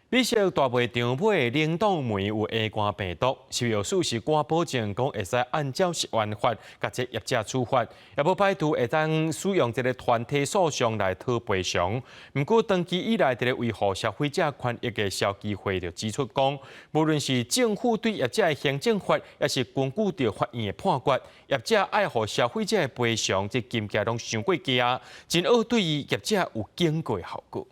美食大卖场买的冷冻梅有下肝病毒，食药署是官保证讲会使按照食安法，甲这业者处罚，也无排除会当使用这个团体诉讼来讨赔偿。不过，长期以来，这个维护消费者权益的消基会就指出讲，无论是政府对业者的行政法，也是根据着法院的判决，业者爱护消费者的赔偿，这金额拢伤过价，真好对于业者有经过效果。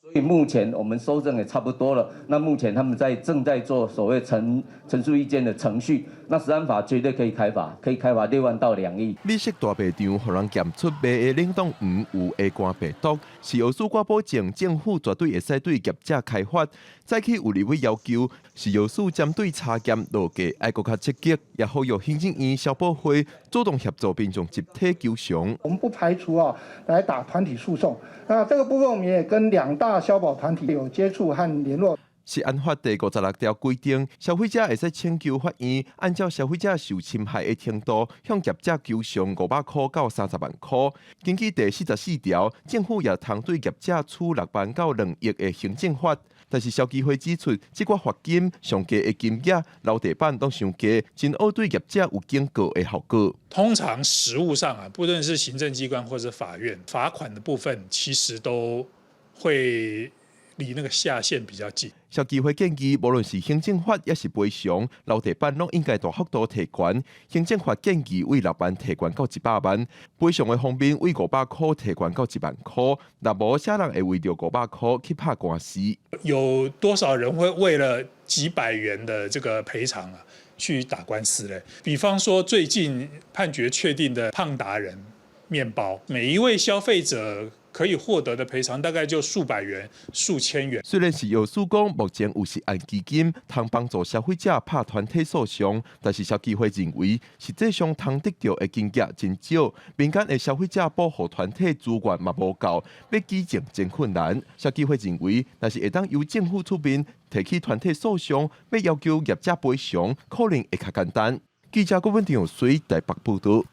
所以目前我们收证也差不多了。那目前他们正在做所谓陈述意见的程序。那食安法绝对可以开罚，可以开罚6万到2亿。美食大卖场互人检出卖的冷冻鱼有下肝病毒，食药署官保证政府绝对会使对业者开罚。再去有立委要求，食药署针对查验路价爱搁较积极，也呼吁行政院消保会主动协助民众集体求偿。我们不排除来打团体诉讼。那这个部分我们也跟2大消保团体有接触和联络。 食安法第56条规定，消费者会使请求法院按照消费者受侵害的程度，向业者求偿500块到30万块。根据第44条，政府也通对业者处6万到2亿的行政罚。但是消基会指出，这个罚金上价的金额、楼地板都上价，真好对业者有警告的效果。通常实务上不论是行政机关或者法院，罚款的部分其实都会离那个下限比较近。消基会建议，无论是行政法也是赔偿，楼地板拢应该大幅度提悬。行政法建议为6万提悬到100万，赔偿的方面为500块提悬到1万块。若无，啥人会为着500块去打官司？有多少人会为了几百元的这个赔偿去打官司嘞？比方说最近判决确定的胖达人面包，每一位消费者 可以获得的赔偿大概就数百元、数千元。虽然是药师讲目前有食安基金，通帮助消费者拍团体诉讼，但是消基会认为，实际上通得到的金额真少，民间的消费者保护团体资源嘛无够，要举证真困难。消基会认为，但是会当由政府出面提起团体诉讼，要要求业者赔偿，可能会较简单。记者郭文婷随台北报道。